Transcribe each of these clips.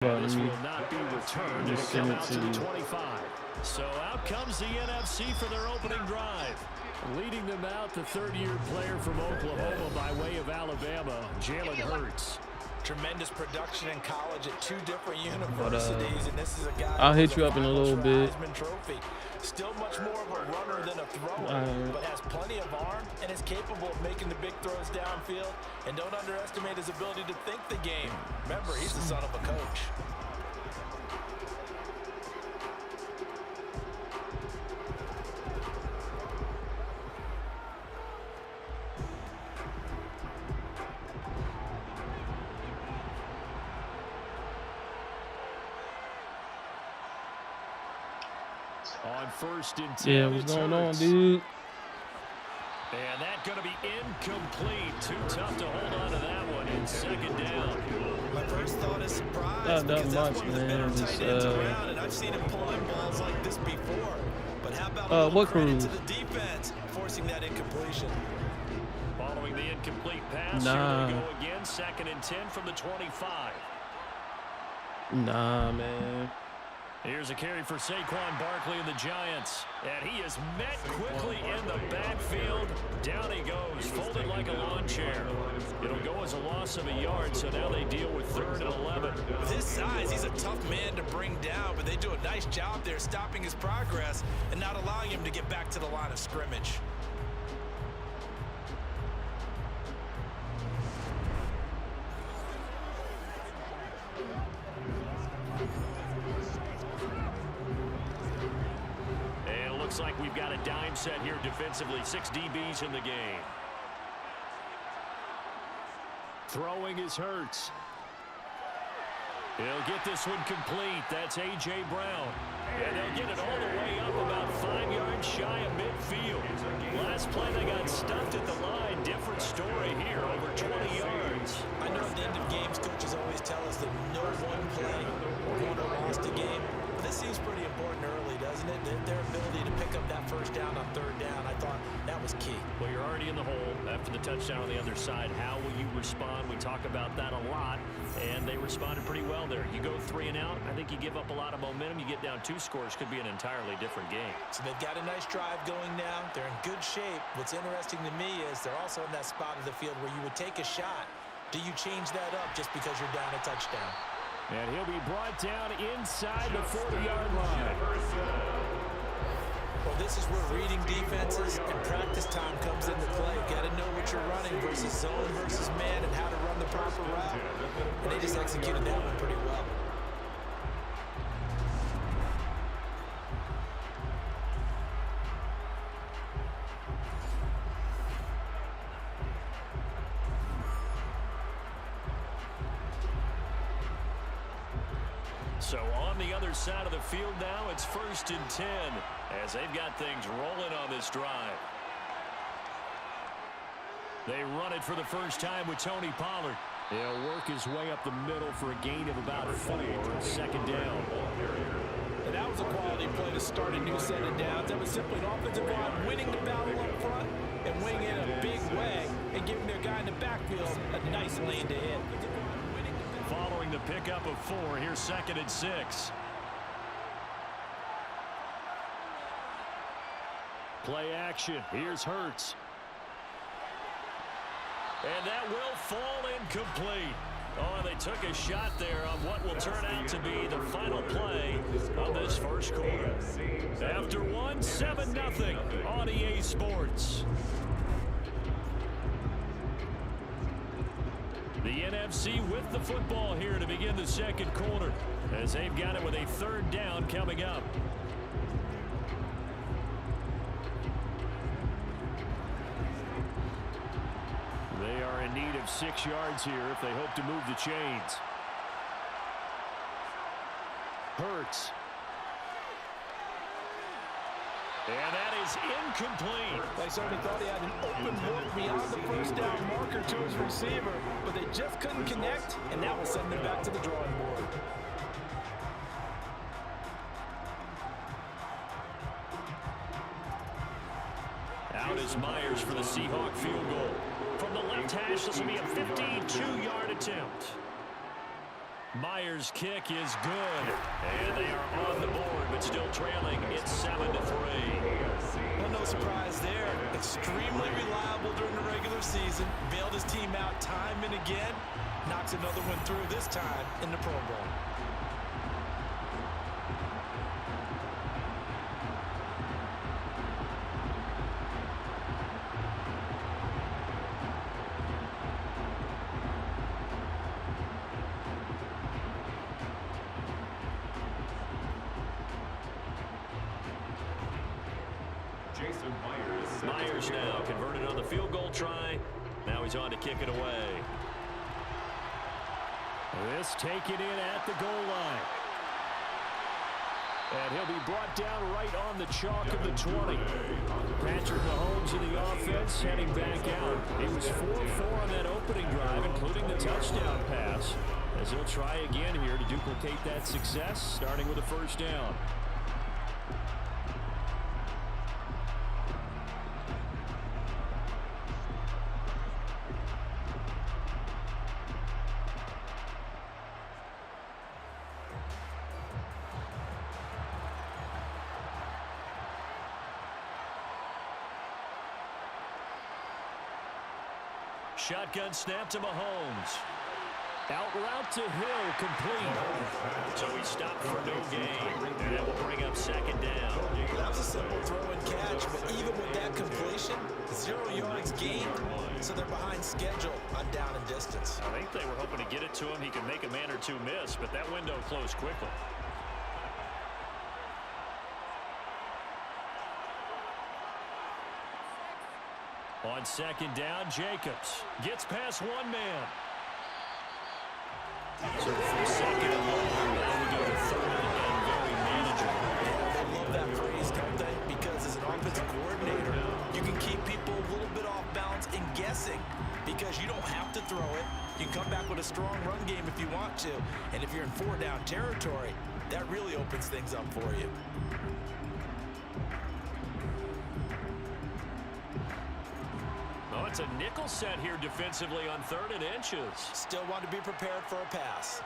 This will not be returned. It'll come out to the 25. So out comes the NFC for their opening drive. Leading them out, the third-year player from Oklahoma by way of Alabama, Jalen Hurts. Tremendous production in college at two different universities, and this is a guy. I'll hit you up in a little bit. Still much more of a runner than a thrower, but has plenty of arm and is capable of making the big throws downfield. And don't underestimate his ability to think the game. Remember, he's the son of a coach. On 1st and 10. Yeah, what's going on, dude? And that's going to be incomplete. Too tough to hold on to that one in second down. My first thought is surprise. Not much, man. Just, around, and I've seen him pull in balls like this before. But how about what credit to the defense forcing that incompletion? Following the incomplete pass, here they go again. 2nd and 10 from the 25. Nah, man. Here's a carry for Saquon Barkley and the Giants. And he is met quickly in the backfield. Down he goes, folded like a lawn chair. It'll go as a loss of a yard, so now they deal with 3rd and 11. With his size, he's a tough man to bring down, but they do a nice job there stopping his progress and not allowing him to get back to the line of scrimmage. Looks like we've got a dime set here defensively. 6 DBs in the game. Throwing is Hurts. He'll get this one complete. That's A.J. Brown. And they'll get it all the way up about 5 yards shy of midfield. Last play they got stuffed at the line. Different story here, over 20 yards. I know at the end of games, coaches always tell us that no one play won or lost a game. But this seems pretty important early, doesn't it? Their ability to pick up that first down on 3rd down, I thought that was key. Well, you're already in the hole after the touchdown on the other side. How will you respond? We talk about that a lot, and they responded pretty well there. You go 3 and out, I think you give up a lot of momentum. You get down 2 scores, could be an entirely different game. So they've got a nice drive going now. They're in good shape. What's interesting to me is they're also in that spot of the field where you would take a shot. Do you change that up just because you're down a touchdown? And he'll be brought down inside the 40-yard line. Well, this is where reading defenses and practice time comes into play. Got to know what you're running versus zone versus man and how to run the proper route. And they just executed that one pretty well. So on the other side of the field now, it's 1st and 10 as they've got things rolling on this drive. They run it for the first time with Tony Pollard. He'll work his way up the middle for a gain of about 4, 2nd down. And that was a quality play to start a new set of downs. That was simply an offensive line winning the battle up front and winning it in a big way and giving their guy in the backfield a nice lane to hit. Following the pickup of 4, here's 2nd and 6. Play action. Here's Hurts. And that will fall incomplete. Oh, they took a shot there on what will turn out to be the final play of this first quarter. After 1, 7-0 on EA Sports. The NFC with the football here to begin the 2nd quarter as they've got it with a 3rd down coming up. They are in need of 6 yards here if they hope to move the chains. Hurts. And that is incomplete. They certainly thought he had an open look beyond the first down marker to his receiver, but they just couldn't connect, and that will send them back to the drawing board. Out is Myers for the Seahawk field goal. From the left hash, this will be a 52-yard attempt. Myers' kick is good. And they are on the board, but still trailing. It's 7-3. Well, no surprise there. Extremely reliable during the regular season. Bailed his team out time and again. Knocks another one through, this time in the Pro Bowl. Myers now converted on the field goal try. Now he's on to kick it away. This taken in at the goal line. And he'll be brought down right on the chalk of the 20. Patrick Mahomes in the offense heading back out. He was 4-4 on that opening drive, including the touchdown pass. As he'll try again here to duplicate that success, starting with a first down. Shotgun snap to Mahomes. Out route to Hill, complete. So he stopped for no gain. And that will bring up second down. That was a simple throw and catch, but even with that completion, 0 yards gained. So they're behind schedule on down and distance. I think they were hoping to get it to him. He could make a man or two miss, but that window closed quickly. On second down, Jacobs gets past one man. So from second and long, now we go to third and very manageable. They love that phrase, don't they? Because as an offensive coordinator, you can keep people a little bit off balance and guessing because you don't have to throw it. You can come back with a strong run game if you want to. And if you're in 4-down territory, that really opens things up for you. Oh, it's a nickel set here defensively on 3rd and inches. Still want to be prepared for a pass.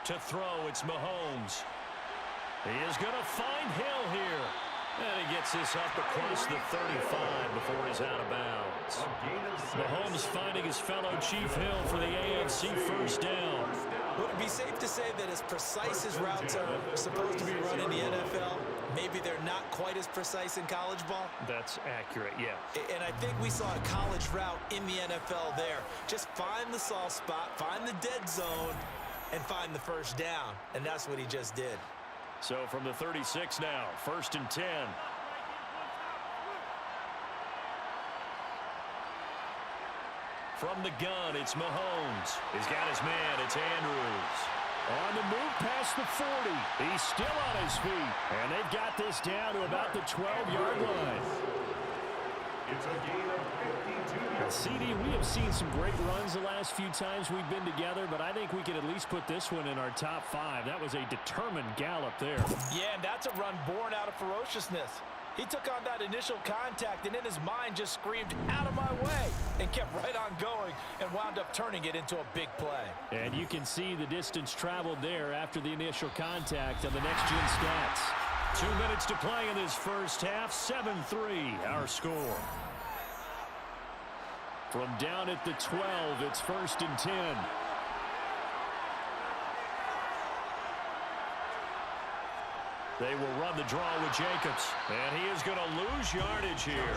To throw, it's Mahomes. He is going to find Hill here. And he gets this up across the 35 before he's out of bounds. Mahomes finding his fellow Chief Hill for the AFC first down. Would it be safe to say that as precise as routes are supposed to be run in the NFL, maybe they're not quite as precise in college ball? That's accurate, yeah. And I think we saw a college route in the NFL there. Just find the soft spot, find the dead zone, and find the first down. And that's what he just did. So from the 36 now, 1st and 10. From the gun, it's Mahomes. He's got his man, it's Andrews. On the move past the 40. He's still on his feet. And they've got this down to about the 12-yard line. It's a gain of 52. CD, we have seen some great runs the last few times we've been together, but I think we could at least put this one in our top 5. That was a determined gallop there. Yeah, and that's a run born out of ferociousness. He took on that initial contact and in his mind just screamed, "Out of my way," and kept right on going and wound up turning it into a big play. And you can see the distance traveled there after the initial contact on the next-gen stats. 2 minutes to play in this first half. 7-3, our score. From down at the 12, it's 1st and 10. They will run the draw with Jacobs. And he is going to lose yardage here.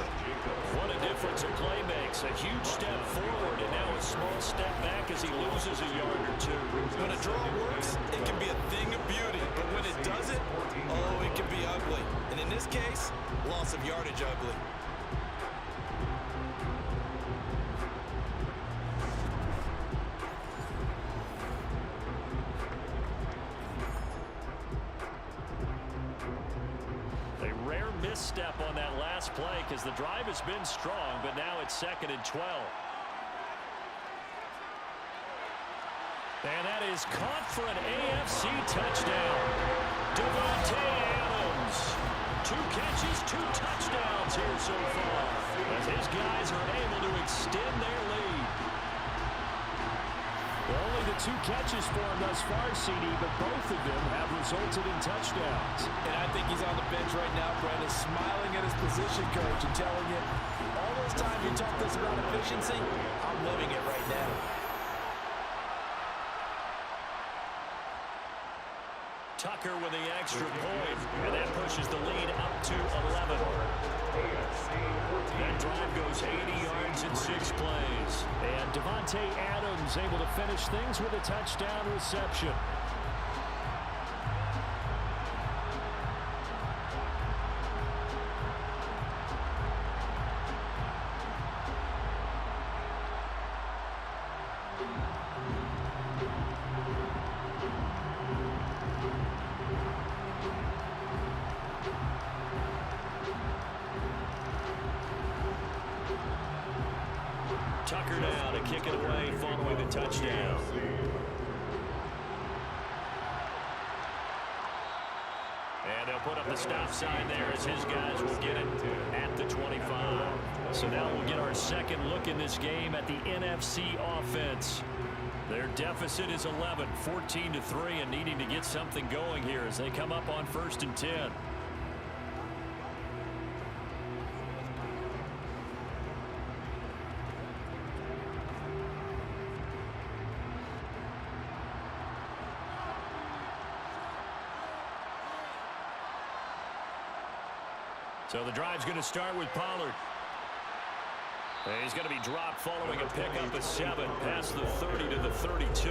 What a difference a play makes. A huge step forward and now a small step back as he loses a yard or two. When a draw works, it can be a thing of beauty. But when it doesn't, oh, it can be ugly. And in this case, loss of yardage ugly. Misstep on that last play because the drive has been strong, but now it's 2nd and 12. And that is caught for an AFC touchdown. Devontae Adams. 2 catches, 2 touchdowns here so far, as his guys are able to extend their lead. Only the the 2 catches for him thus far, CD, but both of them have resulted in touchdowns. And I think he's on the bench right now, Brandon, smiling at his position coach and telling him, all those times you talked to us about efficiency, I'm living it right now. Tucker with the extra point, and that pushes the lead up to 11. That drive goes 80 yards in 6 plays. And Devontae Adams able to finish things with a touchdown reception. Tucker now to kick it away following the touchdown. And they'll put up the stop sign there as his guys will get it at the 25. So now we'll get our second look in this game at the NFC offense. Their deficit is 11, 14-3, and needing to get something going here as they come up on 1st and 10. So the drive's going to start with Pollard. And he's going to be dropped following a pickup of 7 past the 30 to the 32.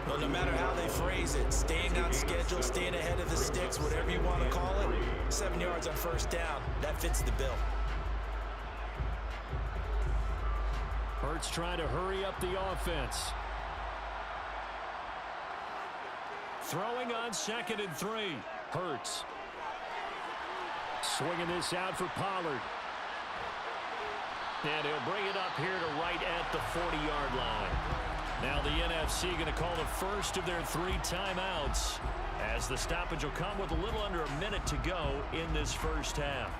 Well, no matter how they phrase it, staying on schedule, staying ahead of the sticks, whatever you want to call it, 7 yards on 1st down, that fits the bill. Hurts trying to hurry up the offense. Throwing on 2nd and 3. Hurts. Swinging this out for Pollard. And he'll bring it up here to right at the 40-yard line. Now the NFC going to call the first of their 3 timeouts as the stoppage will come with a little under a minute to go in this first half.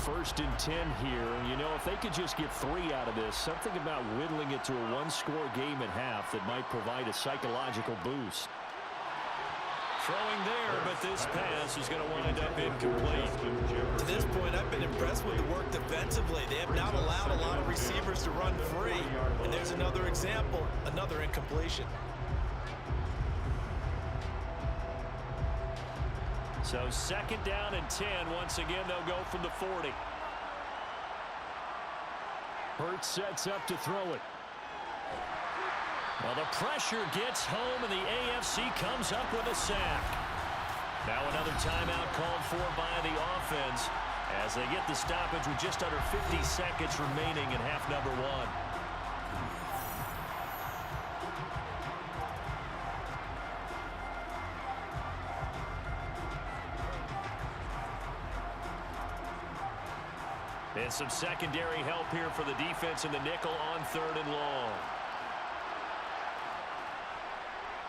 First and 10 here. You know, if they could just get 3 out of this, something about whittling it to a 1-score game at half that might provide a psychological boost. Throwing there, but this pass is going to wind up incomplete. To this point, I've been impressed with the work defensively. They have not allowed a lot of receivers to run free. And there's another example, another incompletion. So 2nd down and 10. Once again, they'll go from the 40. Hurts sets up to throw it. Well, the pressure gets home, and the AFC comes up with a sack. Now another timeout called for by the offense as they get the stoppage with just under 50 seconds remaining in half number 1. And some secondary help here for the defense in the nickel on 3rd and long.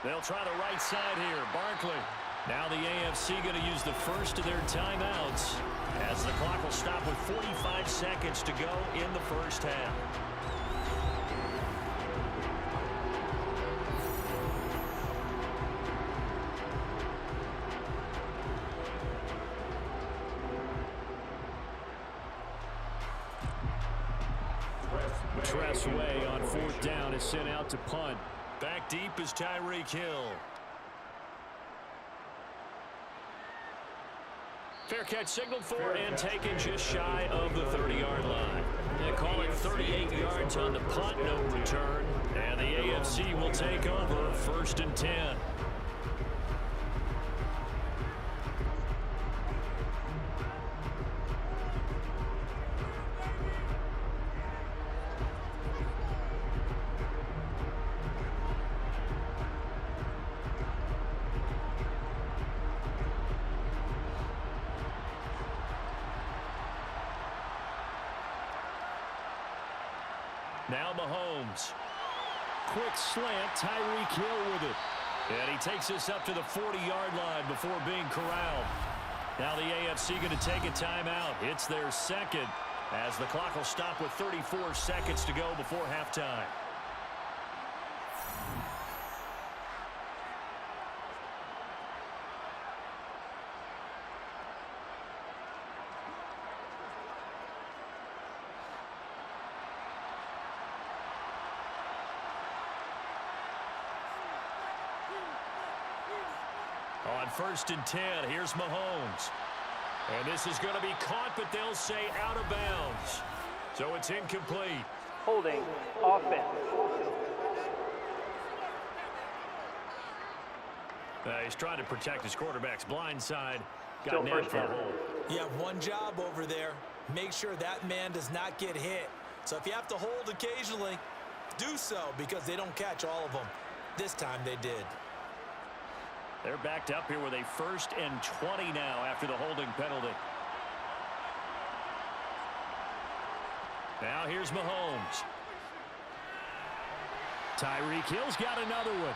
They'll try the right side here. Barkley. Now the AFC going to use the first of their timeouts as the clock will stop with 45 seconds to go in the first half. Tressway on 4th down is sent out to punt. Back deep is Tyreek Hill. Fair catch signaled for and taken just shy of the 30-yard line. They call it 38 yards on the punt, no return. And the AFC will take over 1st and 10. Now Mahomes. Quick slant, Tyreek Hill with it. And he takes this up to the 40-yard line before being corralled. Now the AFC going to take a timeout. It's their second as the clock will stop with 34 seconds to go before halftime. On 1st and 10, here's Mahomes. And this is going to be caught, but they'll say out of bounds. So it's incomplete. Holding offense. He's trying to protect his quarterback's blind side. Got nailed for a hold. You have one job over there. Make sure that man does not get hit. So if you have to hold occasionally, do so because they don't catch all of them. This time they did. They're backed up here with a 1st and 20 now after the holding penalty. Now here's Mahomes. Tyreek Hill's got another one.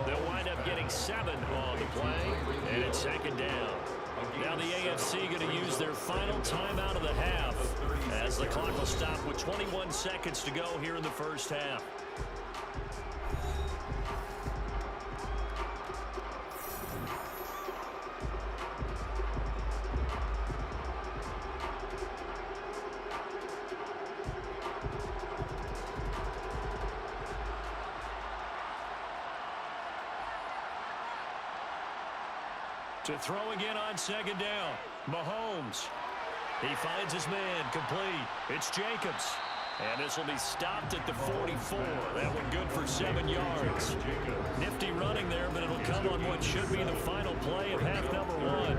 They'll wind up getting 7 on the play, and it's 2nd down. Now the AFC going to use their final timeout of the half as the clock will stop with 21 seconds to go here in the first half. To throw again on 2nd down. Mahomes. He finds his man complete. It's Jacobs. And this will be stopped at the 44. That one good for 7 yards. Nifty running there, but it'll come on what should be the final play of half number 1.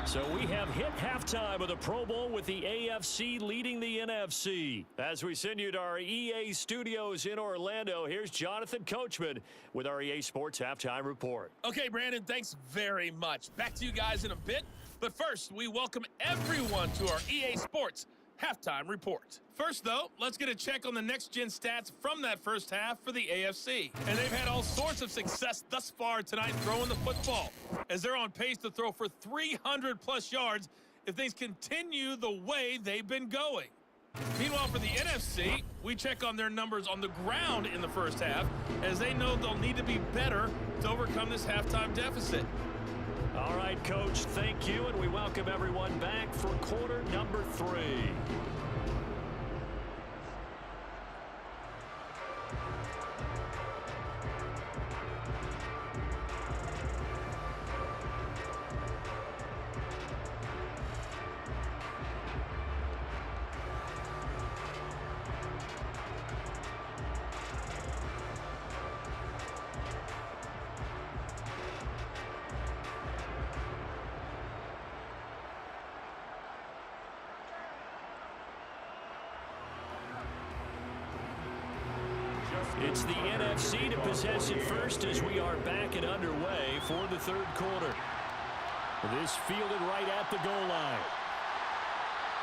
So we have hit halftime of the Pro Bowl with the AFC leading the NFC. As we send you to our EA studios in Orlando, here's Jonathan Coachman with our EA Sports Halftime Report. Okay, Brandon, thanks very much. Back to you guys in a bit. But first, we welcome everyone to our EA Sports Halftime Report. First, though, let's get a check on the next-gen stats from that first half for the AFC. And they've had all sorts of success thus far tonight throwing the football, as they're on pace to throw for 300-plus yards if things continue the way they've been going. Meanwhile, for the NFC, we check on their numbers on the ground in the first half, as they know they'll need to be better to overcome this halftime deficit. All right, Coach, thank you, and we welcome everyone back for quarter number 3. It's the NFC to possess it first as we are back and underway for the 3rd quarter. This fielded right at the goal line.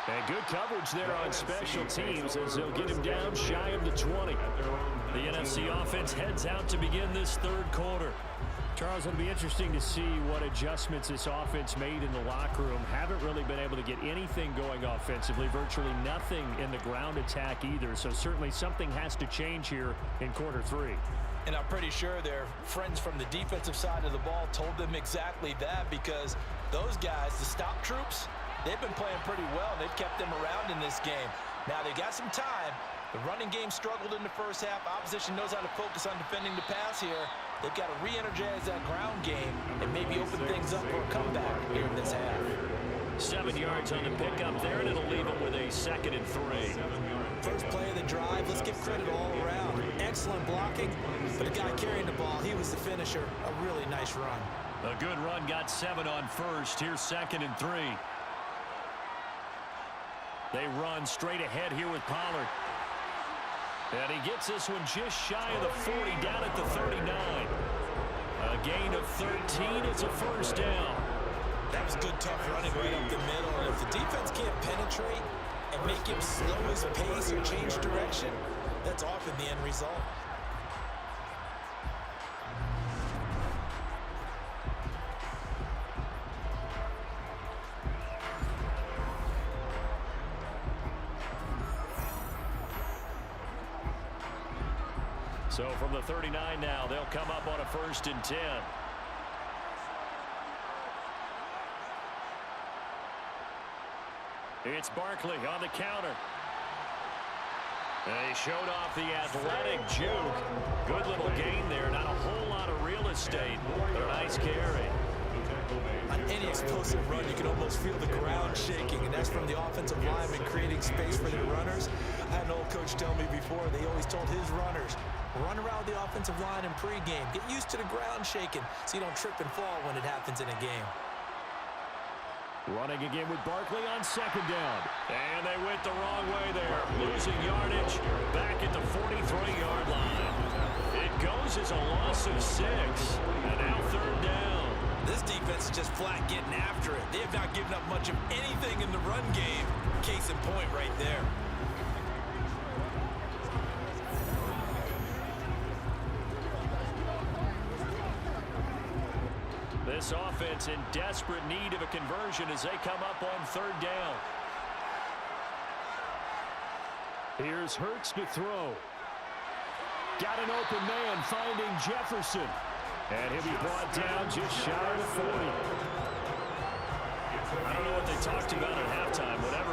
And good coverage there on special teams as they'll get him down shy of the 20. The NFC offense heads out to begin this 3rd quarter. Charles, it'll be interesting to see what adjustments this offense made in the locker room. Haven't really been able to get anything going offensively, virtually nothing in the ground attack either. So certainly something has to change here in quarter 3. And I'm pretty sure their friends from the defensive side of the ball told them exactly that, because those guys, the stop troops, they've been playing pretty well. They've kept them around in this game. Now they got some time. The running game struggled in the first half. Opposition knows how to focus on defending the pass here. They've got to re-energize that ground game and maybe open things up for a comeback here in this half. 7 yards on the pickup there, and it'll leave them with a 2nd and 3. First play of the drive, let's give credit all around. Excellent blocking, but the guy carrying the ball, he was the finisher. A really nice run. A good run, got 7 on first. Here's 2nd and 3. They run straight ahead here with Pollard. And he gets this one just shy of the 40, down at the 39. A gain of 13. It's a first down. That was good, tough running right up the middle. And if the defense can't penetrate and make him slow his pace or change direction, that's often the end result. So from the 39 now, they'll come up on a 1st and 10. It's Barkley on the counter. They showed off the athletic juke. Good little gain there. Not a whole lot of real estate, but a nice carry. On any explosive run, you can almost feel the ground shaking, and that's from the offensive lineman creating space for their runners. I had an old coach tell me before, they always told his runners, run around the offensive line in pregame. Get used to the ground shaking so you don't trip and fall when it happens in a game. Running again with Barkley on 2nd down. And they went the wrong way there. Losing yardage back at the 43-yard line. It goes as a loss of 6. And now 3rd down. This defense is just flat getting after it. They have not given up much of anything in the run game. Case in point right there. This offense in desperate need of a conversion as they come up on 3rd down. Here's Hurts to throw. Got an open man finding Jefferson. And he'll be brought down just shy of 40. I don't know what they talked about at halftime. Whatever